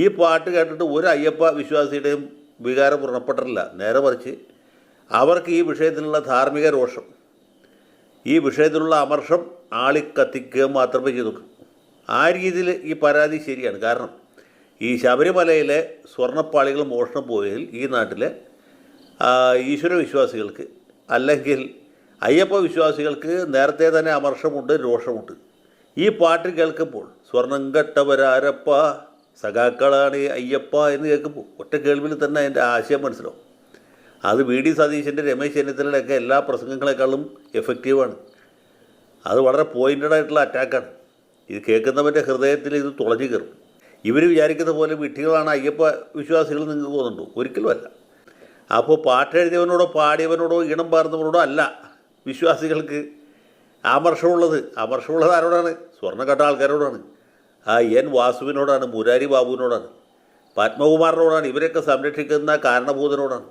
ഈ പാട്ട് കേട്ടിട്ട് ഒരു അയ്യപ്പ വിശ്വാസിയുടെയും വികാരം വ്രണപ്പെട്ടിട്ടില്ല. നേരെ മറിച്ച് അവർക്ക് ഈ വിഷയത്തിലുള്ള ധാർമ്മിക രോഷം, ഈ വിഷയത്തിലുള്ള അമർഷം ആളിക്കത്തിക്കുക മാത്രമേ ചെയ്തുള്ളൂ. ആ രീതിയിൽ ഈ പരാതി ശരിയാണ്. കാരണം ഈ ശബരിമലയിലെ സ്വർണ്ണപ്പാളികൾ മോഷണം പോയതിൽ ഈ നാട്ടിലെ ഈശ്വര വിശ്വാസികൾക്ക് അല്ലെങ്കിൽ അയ്യപ്പ വിശ്വാസികൾക്ക് നേരത്തെ തന്നെ അമർഷമുണ്ട്, രോഷമുണ്ട്. ഈ പാട്ട് കേൾക്കുമ്പോൾ സ്വർണം കെട്ടവരാരപ്പ സഖാക്കളാണ് അയ്യപ്പ എന്ന് കേൾക്കുമ്പോൾ ഒറ്റ കേൾവിൽ തന്നെ അതിൻ്റെ ആശയം മനസ്സിലാവും. അത് വി ഡി സതീശൻ്റെ, രമേശ് ചെന്നിത്തലയുടെയൊക്കെ എല്ലാ പ്രസംഗങ്ങളെക്കാളും എഫക്റ്റീവാണ്. അത് വളരെ പോയിൻറ്റഡ് ആയിട്ടുള്ള അറ്റാക്കാണ്. ഇത് കേൾക്കുന്നവൻ്റെ ഹൃദയത്തിൽ ഇത് തുളഞ്ഞു കയറും. ഇവർ വിചാരിക്കുന്ന പോലെ വിഡ്ഢികളാണ് അയ്യപ്പ വിശ്വാസികൾ നിങ്ങൾക്ക് തോന്നുന്നുണ്ടോ? ഒരിക്കലുമല്ല. അപ്പോൾ പാട്ടെഴുതിയവനോടോ പാടിയവനോടോ ഈണം പാർന്നവനോടോ അല്ല വിശ്വാസികൾക്ക് അമർഷമുള്ളത് ആരോടാണ്? സ്വർണ്ണം കെട്ട ആൾക്കാരോടാണ്. എൻ വാസുവിനോടാണ്, മുരാരി ബാബുവിനോടാണ്, പത്മകുമാറിനോടാണ്, ഇവരെയൊക്കെ സംരക്ഷിക്കുന്ന കാരണഭൂതനോടാണ്.